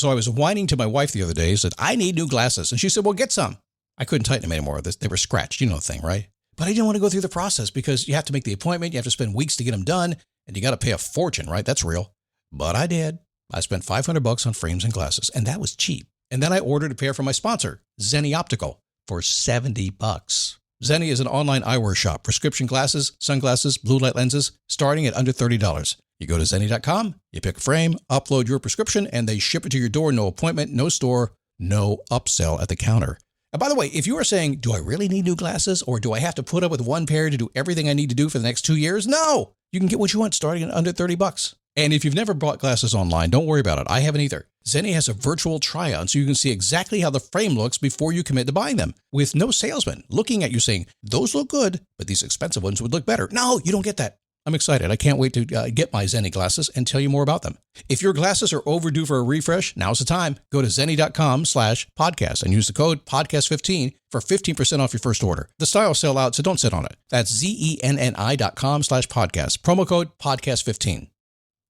So I was whining to my wife the other day, said, I need new glasses. And she said, well, get some. I couldn't tighten them anymore. They were scratched. You know the thing, right? But I didn't want to go through the process because you have to make the appointment. You have to spend weeks to get them done. And you got to pay a fortune, right? That's real. But I did. I spent $500 on frames and glasses, and that was cheap. And then I ordered a pair from my sponsor, Zenni Optical, for $70. Zenni is an online eyewear shop. Prescription glasses, sunglasses, blue light lenses, starting at under $30. You go to Zenni.com, you pick a frame, upload your prescription, and they ship it to your door. No appointment, no store, no upsell at the counter. And by the way, if you are saying, do I really need new glasses, or do I have to put up with one pair to do everything I need to do for the next 2 years? No! You can get what you want starting at under $30. And if you've never bought glasses online, don't worry about it. I haven't either. Zenni has a virtual try-on, so you can see exactly how the frame looks before you commit to buying them, with no salesman looking at you saying, those look good, but these expensive ones would look better. No, you don't get that. I'm excited. I can't wait to get my Zenni glasses and tell you more about them. If your glasses are overdue for a refresh, now's the time. Go to Zenni.com/podcast and use the code podcast15 for 15% off your first order. The styles sell out, so don't sit on it. That's Zenni.com/podcast. Promo code podcast15.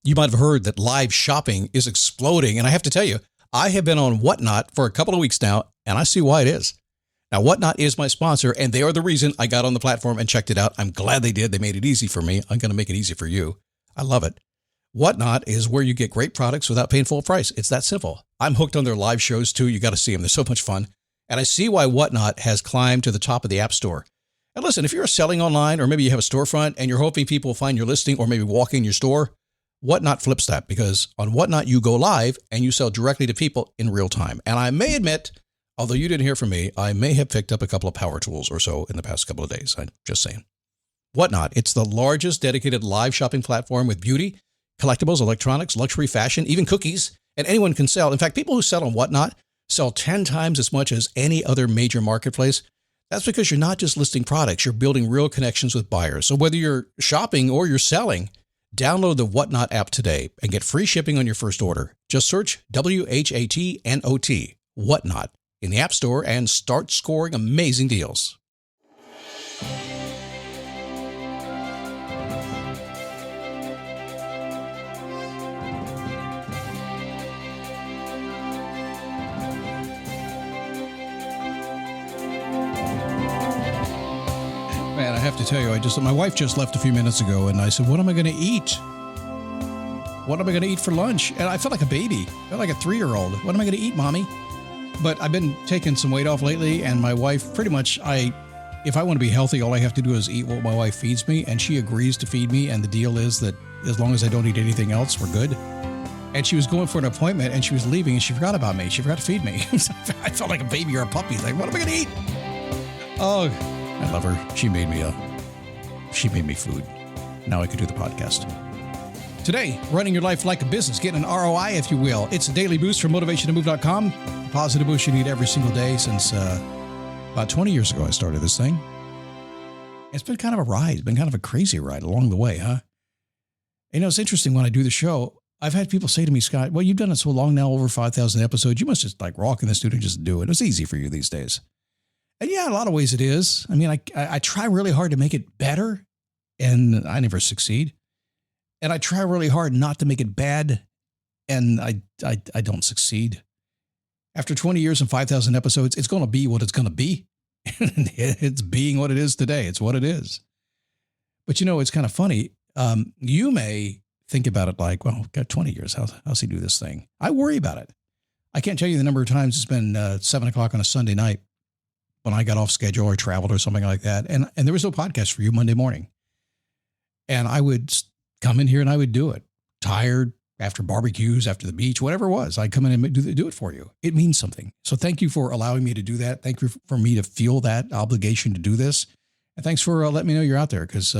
You might have heard that live shopping is exploding, and I have to tell you, I have been on Whatnot for a couple of weeks now, and I see why it is. Now, Whatnot is my sponsor, and they are the reason I got on the platform and checked it out. I'm glad they did. They made it easy for me. I'm going to make it easy for you. I love it. Whatnot is where you get great products without paying full price. It's that simple. I'm hooked on their live shows, too. You got to see them. They're so much fun. And I see why Whatnot has climbed to the top of the App Store. And listen, if you're selling online, or maybe you have a storefront and you're hoping people will find your listing or maybe walk in your store, Whatnot flips that, because on Whatnot, you go live and you sell directly to people in real time. And I may admit, although you didn't hear from me, I may have picked up a couple of power tools or so in the past couple of days. I'm just saying. Whatnot, it's the largest dedicated live shopping platform with beauty, collectibles, electronics, luxury, fashion, even cookies, and anyone can sell. In fact, people who sell on Whatnot sell 10 times as much as any other major marketplace. That's because you're not just listing products, you're building real connections with buyers. So whether you're shopping or you're selling, download the Whatnot app today and get free shipping on your first order. Just search WHATNOT, Whatnot, in the App Store and start scoring amazing deals. Man, I have to tell you, my wife just left a few minutes ago, and I said, what am I going to eat? What am I going to eat for lunch? And I felt like a baby. I felt like a 3-year-old. What am I going to eat, Mommy? But I've been taking some weight off lately, and my wife, pretty much, if I want to be healthy, all I have to do is eat what my wife feeds me, and she agrees to feed me, and the deal is that as long as I don't eat anything else, we're good. And she was going for an appointment, and she was leaving, and she forgot about me. She forgot to feed me. I felt like a baby or a puppy. Like, what am I going to eat? Oh, I love her. She made me food. Now I can do the podcast. Today, running your life like a business, getting an ROI, if you will. It's a daily boost from motivationtomove.com. A positive boost you need every single day since about 20 years ago I started this thing. It's been kind of a ride. It's been kind of a crazy ride along the way, huh? You know, it's interesting when I do the show, I've had people say to me, Scott, well, you've done it so long now, over 5,000 episodes. You must just like rock in the studio and just do it. It's easy for you these days. And yeah, in a lot of ways it is. I mean, I try really hard to make it better, and I never succeed. And I try really hard not to make it bad, and I don't succeed. After 20 years and 5,000 episodes, it's going to be what it's going to be. It's being what it is today. It's what it is. But you know, it's kind of funny. You may think about it like, well, got 20 years. How's he do this thing? I worry about it. I can't tell you the number of times it's been 7 o'clock on a Sunday night when I got off schedule or traveled or something like that. And there was no podcast for you Monday morning. And I would come in here and I would do it. Tired, after barbecues, after the beach, whatever it was. I'd come in and do it for you. It means something. So thank you for allowing me to do that. Thank you for me to feel that obligation to do this. And thanks for letting me know you're out there, because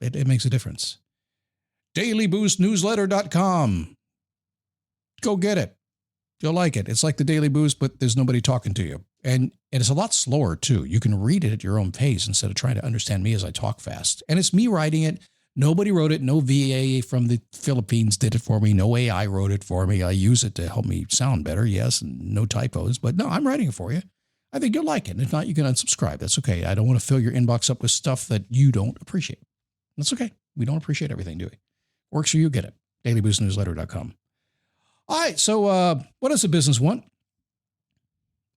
it makes a difference. DailyBoostNewsletter.com. Go get it. You'll like it. It's like the Daily Boost, but there's nobody talking to you. And it's a lot slower, too. You can read it at your own pace instead of trying to understand me as I talk fast. And it's me writing it. Nobody wrote it. No VA from the Philippines did it for me. No AI wrote it for me. I use it to help me sound better, yes, and no typos. But no, I'm writing it for you. I think you'll like it. And if not, you can unsubscribe. That's okay. I don't want to fill your inbox up with stuff that you don't appreciate. That's okay. We don't appreciate everything, do we? Works for you, get it. DailyBoostNewsletter.com. All right. So what does a business want?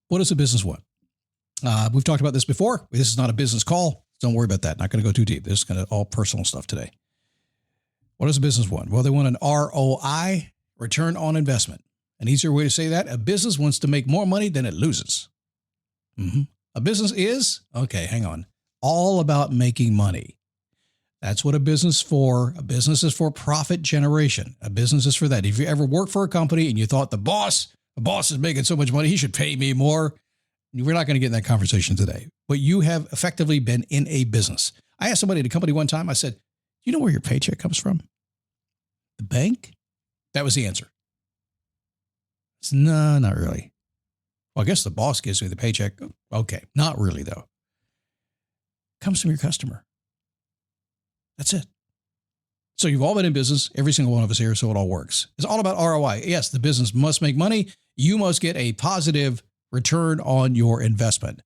What does a business want? We've talked about this before. This is not a business call. Don't worry about that. Not going to go too deep. This is kind of all personal stuff today. What does a business want? Well, they want an ROI, return on investment. An easier way to say that, a business wants to make more money than it loses. A business is, okay, hang on, all about making money. That's what a business is for. A business is for profit generation. A business is for that. If you ever worked for a company and you thought the boss is making so much money, he should pay me more. We're not going to get in that conversation today, but you have effectively been in a business. I asked somebody at a company one time, I said, do you know where your paycheck comes from? The bank? That was the answer. Said, no, not really. Well, I guess the boss gives me the paycheck. Okay, not really though. Comes from your customer. That's it. So you've all been in business, every single one of us here, so it all works. It's all about ROI. Yes, the business must make money. You must get a positive return on your investment.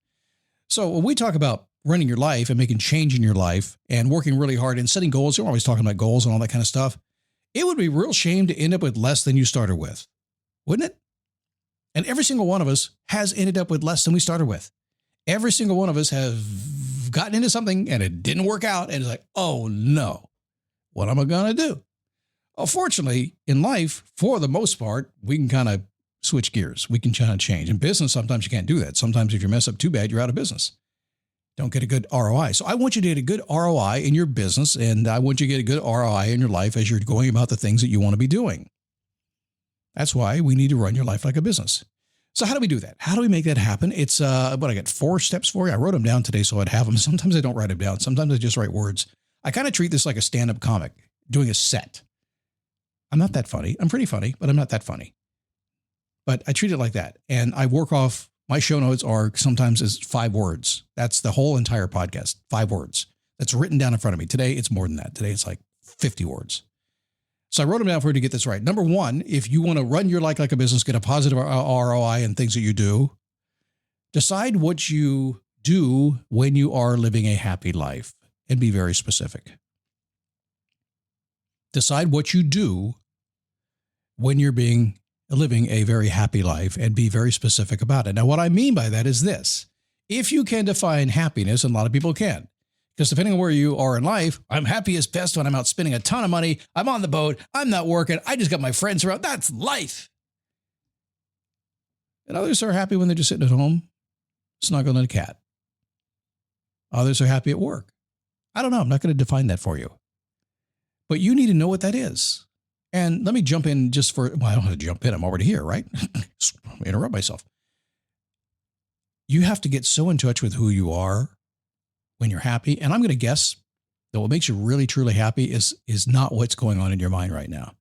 So when we talk about running your life and making change in your life and working really hard and setting goals, we're always talking about goals and all that kind of stuff. It would be a real shame to end up with less than you started with, wouldn't it? And every single one of us has ended up with less than we started with. Every single one of us have gotten into something and it didn't work out. And it's like, oh no, what am I going to do? Well, fortunately, in life, for the most part, we can kind of switch gears. We can kind of change. In business, sometimes you can't do that. Sometimes if you mess up too bad, you're out of business. Don't get a good ROI. So I want you to get a good ROI in your business, and I want you to get a good ROI in your life as you're going about the things that you want to be doing. That's why we need to run your life like a business. So how do we do that? How do we make that happen? It's I got 4 steps for you. I wrote them down today so I'd have them. Sometimes I don't write them down. Sometimes I just write words. I kind of treat this like a stand-up comic doing a set. I'm not that funny. I'm pretty funny, but I'm not that funny. But I treat it like that. And I work off, my show notes are sometimes is 5 words. That's the whole entire podcast, 5 words. That's written down in front of me. Today, it's more than that. Today, it's like 50 words. So I wrote them down for you to get this right. Number 1, if you want to run your life like a business, get a positive ROI in things that you do, decide what you do when you are living a happy life and be very specific. Decide what you do when you're living a very happy life and be very specific about it. Now, what I mean by that is this. If you can define happiness, and a lot of people can, because depending on where you are in life, I'm happiest best when I'm out spending a ton of money. I'm on the boat. I'm not working. I just got my friends around. That's life. And others are happy when they're just sitting at home, snuggling a cat. Others are happy at work. I don't know. I'm not going to define that for you. But you need to know what that is. And let me jump in I don't have to jump in. I'm already here, right? Interrupt myself. You have to get so in touch with who you are when you're happy. And I'm going to guess that what makes you really, truly happy is not what's going on in your mind right now.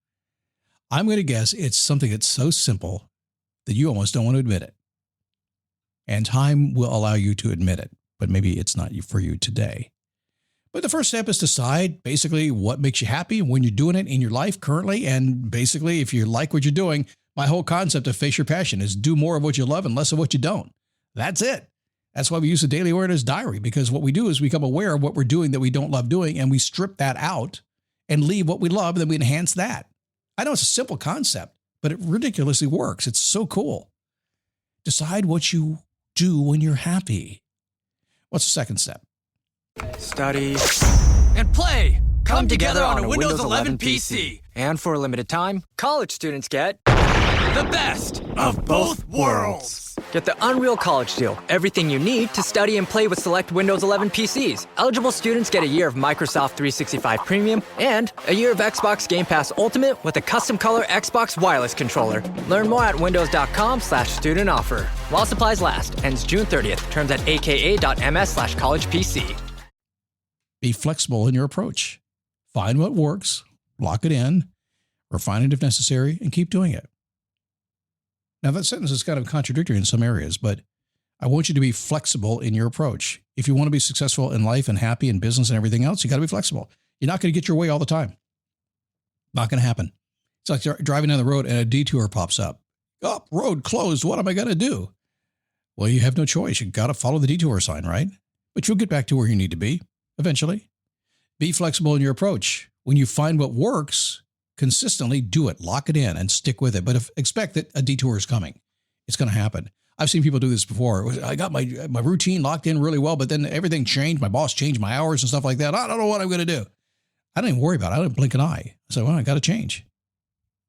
I'm going to guess it's something that's so simple that you almost don't want to admit it. And time will allow you to admit it, but maybe it's not for you today. But the first step is decide basically what makes you happy when you're doing it in your life currently. And basically, if you like what you're doing, my whole concept of face your passion is do more of what you love and less of what you don't. That's it. That's why we use the daily awareness diary, because what we do is we become aware of what we're doing that we don't love doing, and we strip that out and leave what we love, and then we enhance that. I know it's a simple concept, but it ridiculously works. It's so cool. Decide what you do when you're happy. What's the second step? Study and play come together on a Windows 11 PC. And for a limited time, college students get the best of both worlds. Get the Unreal College Deal. Everything you need to study and play with select Windows 11 PCs. Eligible students get a year of Microsoft 365 Premium and a year of Xbox Game Pass Ultimate with a custom color Xbox wireless controller. Learn more at windows.com/student offer. While supplies last. Ends June 30th. Terms at aka.ms/collegepc. Be flexible in your approach. Find what works, lock it in, refine it if necessary, and keep doing it. Now, that sentence is kind of contradictory in some areas, but I want you to be flexible in your approach. If you want to be successful in life and happy in business and everything else, you got to be flexible. You're not going to get your way all the time. Not going to happen. It's like driving down the road and a detour pops up. Oh, road closed. What am I going to do? Well, you have no choice. You got to follow the detour sign, right? But you'll get back to where you need to be eventually. Be flexible in your approach. When you find what works, consistently do it, lock it in and stick with it. But expect that a detour is coming. It's going to happen. I've seen people do this before. I got my routine locked in really well, but then everything changed. My boss changed my hours and stuff like that. I don't know what I'm going to do. I don't even worry about it. I don't blink an eye. I say, well, I got to change.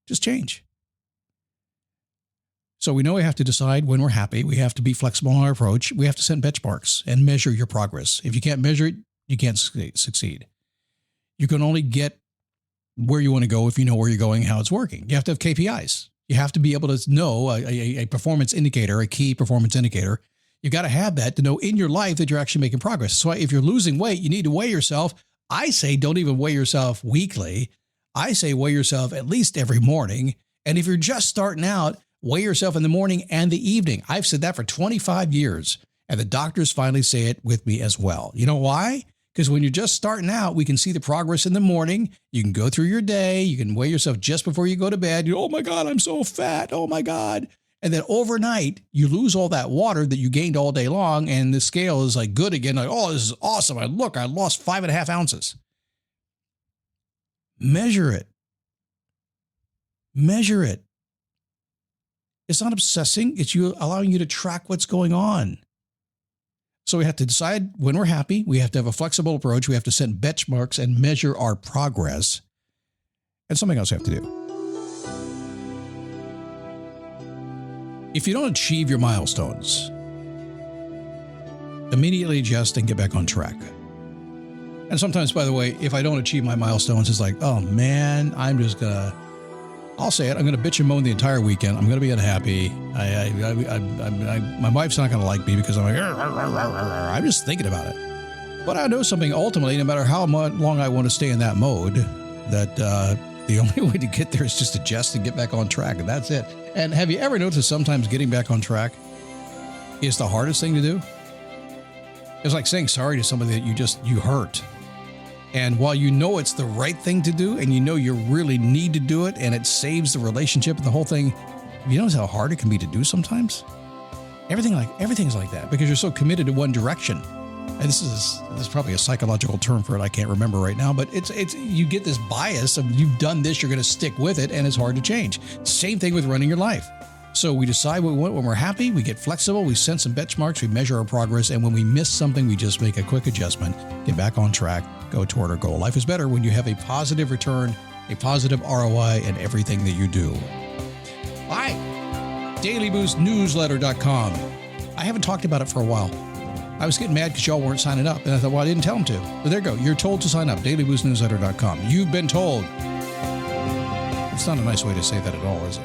Just change. So we know we have to decide when we're happy. We have to be flexible in our approach. We have to set benchmarks and measure your progress. If you can't measure it, you can't succeed. You can only get where you want to go if you know where you're going, how it's working. You have to have KPIs. You have to be able to know a performance indicator, a key performance indicator. You've got to have that to know in your life that you're actually making progress. So if you're losing weight, you need to weigh yourself. I say don't even weigh yourself weekly. I say weigh yourself at least every morning. And if you're just starting out, weigh yourself in the morning and the evening. I've said that for 25 years, and the doctors finally say it with me as well. You know why? Because when you're just starting out, we can see the progress in the morning. You can go through your day. You can weigh yourself just before you go to bed. Oh my God, I'm so fat. Oh my God. And then overnight, you lose all that water that you gained all day long, and the scale is like good again. Like, oh, this is awesome. I lost 5.5 ounces. Measure it. Measure it. It's not obsessing. It's you allowing you to track what's going on. So we have to decide when we're happy. We have to have a flexible approach. We have to set benchmarks and measure our progress. And something else we have to do. If you don't achieve your milestones, immediately adjust and get back on track. And sometimes, by the way, if I don't achieve my milestones, it's like, oh man, I'll say it. I'm going to bitch and moan the entire weekend. I'm going to be unhappy. My wife's not going to like me because I'm like, I'm just thinking about it. But I know something ultimately, no matter how long I want to stay in that mode, that the only way to get there is just adjust and get back on track. And that's it. And have you ever noticed sometimes getting back on track is the hardest thing to do? It's like saying sorry to somebody that you hurt. And while you know it's the right thing to do and you know you really need to do it and it saves the relationship and the whole thing, you notice how hard it can be to do sometimes? Everything's like that because you're so committed to one direction. And this is probably a psychological term for it. I can't remember right now, but it's you get this bias of you've done this, you're going to stick with it, and it's hard to change. Same thing with running your life. So we decide what we want when we're happy, we get flexible, we set some benchmarks, we measure our progress, and when we miss something, we just make a quick adjustment, get back on track, go toward our goal. Life is better when you have a positive return, a positive ROI in everything that you do. All right, dailyboostnewsletter.com. I haven't talked about it for a while. I was getting mad because y'all weren't signing up, and I thought, well, I didn't tell them to. But there you go. You're told to sign up, dailyboostnewsletter.com. You've been told. It's not a nice way to say that at all, is it?